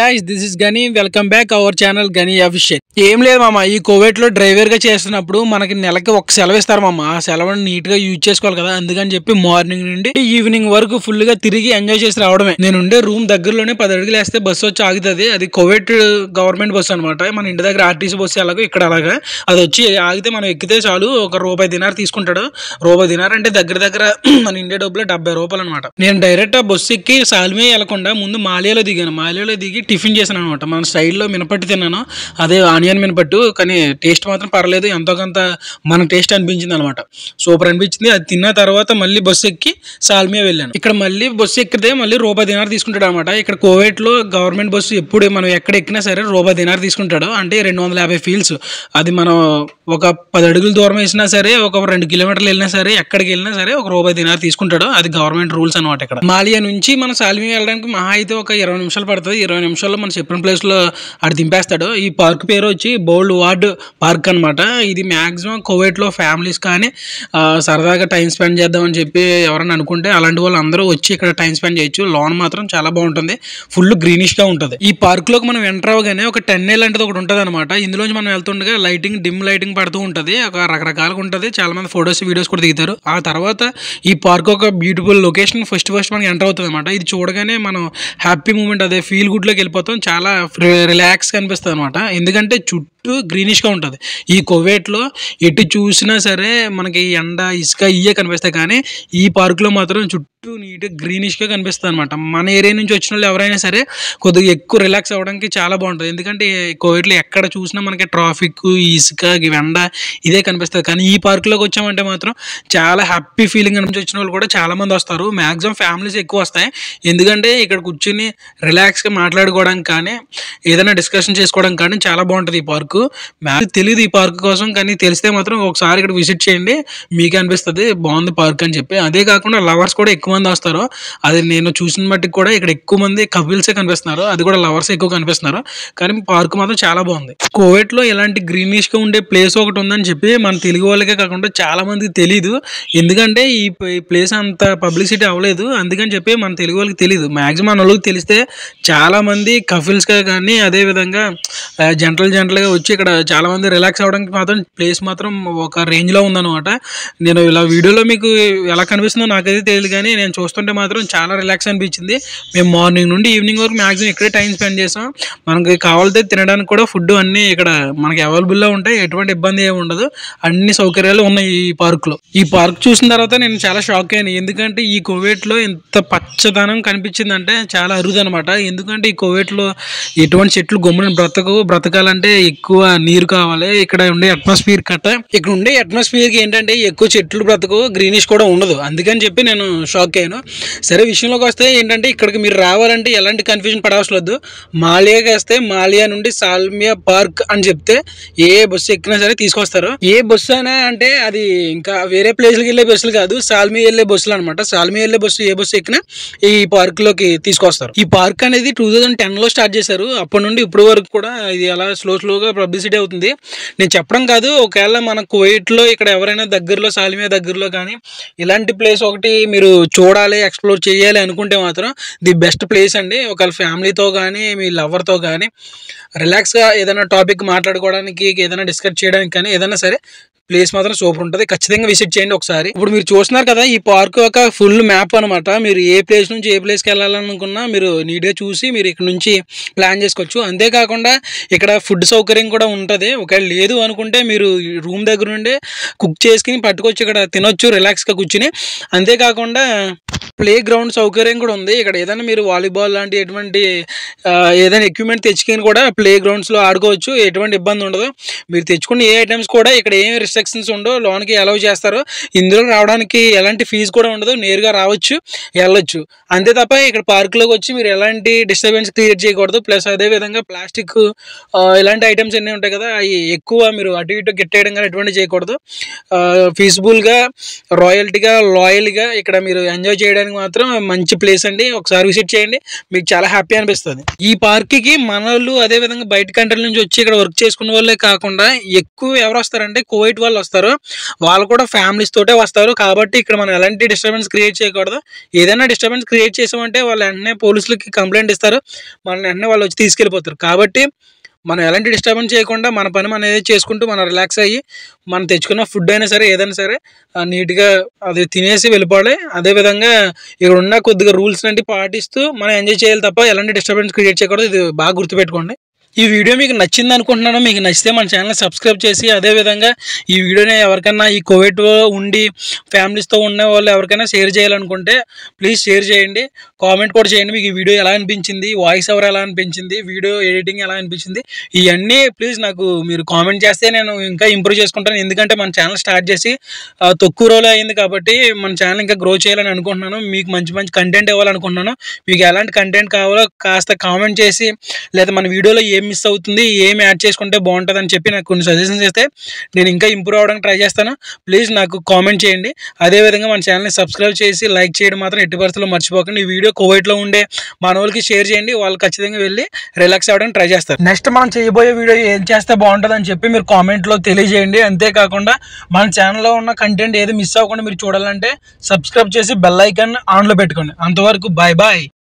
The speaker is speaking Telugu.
guys, this is Gani. Welcome back our channel Gani Official. ఏం లేదు మామ, ఈ కోవిడ్ లో డ్రైవర్ గా చేస్తున్నప్పుడు మనకి నెలకి ఒక సెలవు ఇస్తారు మామ. ఆ సెలవుని నీట్ గా యూజ్ చేసుకోవాలి కదా, అందుకని చెప్పి మార్నింగ్ నుండి ఈవినింగ్ వరకు ఫుల్ గా తిరిగి ఎంజాయ్ చేసి రావడమే. నేను ఉండే రూమ్ దగ్గరలోనే 10 అడుగులు వేస్తే బస్సు వచ్చి ఆగుతుంది. అది కోవిడ్ గవర్నమెంట్ బస్సు అనమాట. మన ఇంటి దగ్గర ఆర్టీసీ బస్సు ఎలాగో ఇక్కడ అలాగా అది వచ్చి ఆగితే మనం ఎక్కితే చాలు, ఒక రూపాయి దినార్ తీసుకుంటాడు. రూపాయి దినార్ అంటే దగ్గర దగ్గర మన ఇండియా డబ్బులు 70 రూపాయలు అనమాట. నేను డైరెక్ట్ ఆ బస్సు ఎక్కి సాల్మియా వెళ్లకుండా ముందు మాలియాలో దిగాను. మాలియాలో దిగి టిఫిన్ చేశాను అనమాట. మన స్టైల్లో మినపట్టు తిన్నాను, అదే ఆనియన్ మినపట్టు. కానీ టేస్ట్ మాత్రం పర్లేదు, ఎంతో కొంత మన టేస్ట్ అనిపించింది అనమాట. సూపర్ అనిపించింది. అది తిన్న తర్వాత మళ్ళీ బస్సు ఎక్కి సాల్మియా వెళ్ళాను. ఇక్కడ మళ్ళీ బస్సు ఎక్కితే మళ్ళీ రూపాయి దినార్ తీసుకుంటాడు అనమాట. ఇక్కడ కోవిడ్ లో గవర్నమెంట్ బస్సు ఎప్పుడు మనం ఎక్కడ ఎక్కినా సరే రూపాయి దినార్ తీసుకుంటాడు. అంటే 250 ఫీల్స్. అది మనం ఒక 10 అడుగుల దూరం వేసినా సరే, ఒక 2 కిలోమీటర్లు వెళ్ళినా సరే, ఎక్కడికి వెళ్ళినా సరే ఒక రూపాయి దినార్ తీసుకుంటాడు. అది గవర్నమెంట్ రూల్స్ అనమాట. ఇక్కడ మాలియా నుంచి మన సాల్మియా వెళ్ళడానికి మహా అయితే ఒక 20 నిమిషాలు పడుతుంది. 20 నిమిషాల్లో మనం చెప్పిన ప్లేస్ లో అది దింపేస్తాడు. ఈ పార్క్ పేరు వచ్చి బోల్డ్ వార్డ్ పార్క్ అనమాట. ఇది మాక్సిమం కోవిడ్ లో ఫ్యామిలీస్ కానీ సరదాగా టైం స్పెండ్ చేద్దామని చెప్పి ఎవరైనా అనుకుంటే అలాంటి వాళ్ళు అందరూ వచ్చి ఇక్కడ టైం స్పెండ్ చేయొచ్చు. లాన్ మాత్రం చాలా బాగుంటుంది, ఫుల్ గ్రీనిష్ గా ఉంటుంది. ఈ పార్క్ లోకి మనం ఎంటర్ అవగానే ఒక టన్నెల్ లాంటిది ఒకటి ఉంటుంది అనమాట. ఇందులోంచి మనం వెళ్తుండగా లైటింగ్ డిమ్ లైటింగ్ పడుతూ ఉంటుంది. ఒక రకరకాలుగా ఉంటుంది. చాలా మంది ఫొటోస్ వీడియోస్ కూడా దిగుతారు. ఆ తర్వాత ఈ పార్క్ ఒక బ్యూటిఫుల్ లొకేషన్ ఫస్ట్ మనకి ఎంటర్ అవుతుంది అనమాట. ఇది చూడగానే మనం హ్యాపీ మూమెంట్, అదే ఫీల్ గుడ్ లోకి వెళ్ళిపోతాం. చాలా రిలాక్స్ గా అనిపిస్తుంది అనమాట. ఎందుకంటే చుట్టూ గ్రీనిష్ గా ఉంటుంది. ఈ కోవిడ్ లో ఎటు చూసినా సరే మనకి ఎండ ఇసుక ఇవే కనిపిస్తాయి, కానీ ఈ పార్క్ లో మాత్రం చుట్టూ నీట్ గ్రీనిష్ గా కనిపిస్తుంది అనమాట. మన ఏరియా నుంచి వచ్చిన వాళ్ళు ఎవరైనా సరే కొద్దిగా ఎక్కువ రిలాక్స్ అవ్వడానికి చాలా బాగుంటుంది. ఎందుకంటే కోవిడ్ లో ఎక్కడ చూసినా మనకి ట్రాఫిక్, ఇసుక, ఎండ ఇదే కనిపిస్తుంది. కానీ ఈ పార్క్ లోకి వచ్చామంటే మాత్రం చాలా హ్యాపీ ఫీలింగ్ నుంచి వచ్చిన వాళ్ళు కూడా చాలా మంది వస్తారు. మాక్సిమం ఫ్యామిలీస్ ఎక్కువ వస్తాయి. ఎందుకంటే ఇక్కడ కూర్చుని రిలాక్స్ గా మాట్లాడుకోవడానికి కానీ ఏదైనా డిస్కషన్ చేసుకోవడానికి కానీ చాలా బాగుంటుంది ఈ పార్కు. నాకు తెలియదు ఈ పార్క్ కోసం, కానీ తెలిస్తే మాత్రం ఒకసారి ఇక్కడ విజిట్ చేయండి, మీకే అనిపిస్తుంది బాగుంది పార్క్ అని చెప్పి. అదే కాకుండా లవర్స్ కూడా ఎక్కువ మంది వస్తారు. అది నేను చూసిన బట్టి కూడా ఇక్కడ ఎక్కువ మంది కపుల్సే కనిపిస్తున్నారు, అది కూడా లవర్స్ ఎక్కువ కనిపిస్తున్నారు. కానీ పార్క్ మాత్రం చాలా బాగుంది. కోవిడ్ లో ఇలాంటి గ్రీనిష్ గా ఉండే ప్లేస్ ఒకటి ఉందని చెప్పి మన తెలుగు వాళ్ళకే కాకుండా చాలా మందికి తెలియదు. ఎందుకంటే ఈ ప్లేస్ అంత పబ్లిసిటీ అవ్వలేదు, అందుకని చెప్పి మన తెలుగు వాళ్ళకి తెలియదు. మాక్సిమం మన వాళ్ళకి తెలిస్తే చాలా మంది కపుల్స్ గా కానీ అదే విధంగా జంటలు గా వచ్చి ఇక్కడ చాలా మంది రిలాక్స్ అవ్వడానికి మాత్రం ప్లేస్ మాత్రం ఒక రేంజ్ లో ఉందన్నమాట. నేను ఇలా వీడియోలో మీకు ఎలా కనిపిస్తుందో నాకైతే తెలియదు, కానీ నేను చూస్తుంటే మాత్రం చాలా రిలాక్స్ అనిపించింది. మేము మార్నింగ్ నుండి ఈవినింగ్ వరకు మాక్సిమం ఇక్కడే టైం స్పెండ్ చేసాం. మనకి కావాలితే తినడానికి కూడా ఫుడ్ అన్ని ఇక్కడ మనకి అవైలబుల్లో ఉంటాయి. ఎటువంటి ఇబ్బంది ఏమి ఉండదు, అన్ని సౌకర్యాలు ఉన్నాయి ఈ పార్క్ లో. ఈ పార్క్ చూసిన తర్వాత నేను చాలా షాక్ అయ్యాను. ఎందుకంటే ఈ కోవిడ్ లో ఎంత పచ్చదనం కనిపించిందంటే చాలా అరుదు అనమాట. ఎందుకంటే ఈ కోవిడ్ లో ఎటువంటి చెట్లు గమ్మున బ్రతకాలంటే ఎక్కువ నీరు కావాలి. ఇక్కడ ఉండే అట్మాస్ఫియర్ ఇక్కడ ఉండే అట్మాస్ఫియర్ కి ఏంటంటే ఎక్కువ చెట్లు బ్రతకు, గ్రీనిష్ కూడా ఉండదు. అందుకని చెప్పి నేను షాక్ అయ్యాను. సరే, విషయంలోకి వస్తే ఏంటంటే ఇక్కడికి మీరు రావాలంటే ఎలాంటి కన్ఫ్యూజన్ పడవలసి లేదు. మాలియాకి వస్తే మాలియా నుండి సాల్మియా పార్క్ అని చెప్తే ఏ బస్సు ఎక్కినా సరే తీసుకొస్తారు. ఏ బస్సు అయినా అంటే అది ఇంకా వేరే ప్లేస్లకి వెళ్ళే బస్సులు కాదు, సాల్మియా వెళ్ళే బస్సులు అనమాట. సాల్మియా వెళ్ళే బస్సు ఏ బస్సు ఎక్కినా ఈ పార్క్ లోకి తీసుకొస్తారు. ఈ పార్క్ అనేది 2010 లో స్టార్ట్ చేశారు. అప్పటి నుండి ఇప్పటి వరకు కూడా ఇది అలా స్లోగా పబ్లిసిటీ అవుతుంది. నేను చెప్పడం కాదు, ఒకవేళ మన కోవిడ్ లో ఇక్కడ ఎవరైనా దగ్గరలో సాల్మియా దగ్గరలో కానీ ఇలాంటి ప్లేస్ ఒకటి మీరు చూడాలి, ఎక్స్ప్లోర్ చేయాలి అనుకుంటే మాత్రం ది బెస్ట్ ప్లేస్ అండి. ఒకవేళ ఫ్యామిలీతో కానీ మీ లవర్తో కానీ రిలాక్స్గా ఏదైనా టాపిక్ మాట్లాడుకోవడానికి, ఏదైనా డిస్కస్ చేయడానికి కానీ ఏదైనా సరే ప్లేస్ మాత్రం సూపర్ ఉంటుంది. ఖచ్చితంగా విజిట్ చేయండి ఒకసారి. ఇప్పుడు మీరు చూస్తున్నారు కదా, ఈ పార్క్ ఒక ఫుల్ మ్యాప్ అనమాట. మీరు ఏ ప్లేస్ నుంచి ఏ ప్లేస్కి వెళ్ళాలనుకున్నా మీరు నీట్గా చూసి మీరు ఇక్కడ నుంచి ప్లాన్ చేసుకోవచ్చు. అంతేకాకుండా ఇక్కడ ఫుడ్ సౌకర్యం కూడా ఉంటుంది. ఒకవేళ లేదు అనుకుంటే మీరు రూమ్ దగ్గర నుండి కుక్ చేసుకుని పట్టుకొచ్చి ఇక్కడ తినొచ్చు రిలాక్స్గా కూర్చుని. అంతేకాకుండా ప్లే గ్రౌండ్ సౌకర్యం కూడా ఉంది. ఇక్కడ ఏదైనా మీరు వాలీబాల్ లాంటి ఎటువంటి ఏదైనా ఎక్విప్మెంట్ తెచ్చుకొని కూడా ప్లే గ్రౌండ్స్లో ఆడుకోవచ్చు, ఎటువంటి ఇబ్బంది ఉండదు. మీరు తెచ్చుకున్న ఏ ఐటమ్స్ కూడా ఇక్కడ ఏమి రిస్ట్రిక్షన్స్ ఉండవు, లోనికి అలౌ చేస్తారు. ఇందులో రావడానికి ఎలాంటి ఫీజు కూడా ఉండదు, నేరుగా రావచ్చు, వెళ్ళొచ్చు. అంతే తప్ప ఇక్కడ పార్క్లోకి వచ్చి మీరు ఎలాంటి డిస్టర్బెన్స్ క్రియేట్ చేయకూడదు. ప్లస్ అదేవిధంగా ప్లాస్టిక్ ఇలాంటి ఐటమ్స్ అన్నీ ఉంటాయి కదా, అవి ఎక్కువ మీరు అటు ఇటు గిట్టేయడం కానీ ఎటువంటి చేయకూడదు. ఫీజిబుల్గా, రాయల్టీగా, లాయల్గా ఇక్కడ మీరు ఎంజాయ్ చేయడానికి చేయడానికి మాత్రం మంచి ప్లేస్ అండి. ఒకసారి విజిట్ చేయండి, మీకు చాలా హ్యాపీ అనిపిస్తుంది. ఈ పార్క్కి మనోళ్ళు అదే విధంగా బయట కంట్రీల నుంచి వచ్చి ఇక్కడ వర్క్ చేసుకునే వాళ్ళే కాకుండా ఎక్కువ ఎవరు వస్తారంటే కువైట్ వాళ్ళు వస్తారు. వాళ్ళు కూడా ఫ్యామిలీస్ తోటే వస్తారు. కాబట్టి ఇక్కడ మనం ఎలాంటి డిస్టర్బెన్స్ క్రియేట్ చేయకూడదు. ఏదైనా డిస్టర్బెన్స్ క్రియేట్ చేసామంటే వాళ్ళు వెంటనే పోలీసులకి కంప్లైంట్ ఇస్తారు, మన వెంటనే వాళ్ళు వచ్చి తీసుకెళ్ళిపోతారు. కాబట్టి మనం ఎలాంటి డిస్టర్బెన్స్ చేయకుండా మన పని మనం ఏదైతే చేసుకుంటూ మనం రిలాక్స్ అయ్యి మనం తెచ్చుకున్న ఫుడ్ అయినా సరే ఏదైనా సరే నీట్గా అది తినేసి వెళ్ళిపోవాలి. అదేవిధంగా ఇక్కడ ఉన్న కొద్దిగా రూల్స్ అంటే పాటిస్తూ మనం ఎంజాయ్ చేయాలి తప్ప ఎలాంటి డిస్టర్బెన్స్ క్రియేట్ చేయకూడదు. ఇది బాగా గుర్తుపెట్టుకోండి. ఈ వీడియో మీకు నచ్చింది అనుకుంటున్నాను. మీకు నచ్చితే మన ఛానల్ సబ్స్క్రైబ్ చేసి అదేవిధంగా ఈ వీడియోని ఎవరికైనా ఈ కోవిడ్లో ఉండి ఫ్యామిలీస్తో ఉన్న వాళ్ళు ఎవరికైనా షేర్ చేయాలనుకుంటే ప్లీజ్ షేర్ చేయండి, కామెంట్ కూడా చేయండి. మీకు ఈ వీడియో ఎలా అనిపించింది, వాయిస్ ఓవర్ ఎలా అనిపించింది, వీడియో ఎడిటింగ్ ఎలా అనిపించింది, ఇవన్నీ ప్లీజ్ నాకు మీరు కామెంట్ చేస్తే నేను ఇంకా ఇంప్రూవ్ చేసుకుంటాను. ఎందుకంటే మన ఛానల్ స్టార్ట్ చేసి తక్కువ రోజులు అయింది కాబట్టి మన ఛానల్ ఇంకా గ్రో చేయాలని అనుకుంటున్నాను. మీకు మంచి మంచి కంటెంట్ ఇవ్వాలనుకుంటున్నాను. మీకు ఎలాంటి కంటెంట్ కావాలో కాస్త కామెంట్ చేసి లేదా మన వీడియోలో ఏం మిస్ అవుతుంది, ఏం యాడ్ చేసుకుంటే బాగుంటుంది అని చెప్పి నాకు కొన్ని సజెషన్స్ ఇస్తే నేను ఇంకా ఇంప్రూవ్ అవ్వడానికి ట్రై చేస్తాను. ప్లీజ్ నాకు కామెంట్ చేయండి. అదేవిధంగా మన ఛానల్ని సబ్స్క్రైబ్ చేసి లైక్ చేయడం మాత్రం ఎట్టి పరిస్థితుల్లో మర్చిపోకండి. ఈ వీడియో కువైట్లో ఉండే మన వాళ్ళకి షేర్ చేయండి, వాళ్ళు ఖచ్చితంగా వెళ్ళి రిలాక్స్ అవ్వడానికి ట్రై చేస్తారు. నెక్స్ట్ మనం చేయబోయే వీడియో ఏం చేస్తే బాగుంటుంది అని చెప్పి మీరు కామెంట్లో తెలియజేయండి. అంతేకాకుండా మన ఛానల్లో ఉన్న కంటెంట్ ఏది మిస్ అవ్వకుండా మీరు చూడాలంటే సబ్స్క్రైబ్ చేసి బెల్ ఐకాన్ ఆన్లో పెట్టుకోండి. అంతవరకు బాయ్ బాయ్.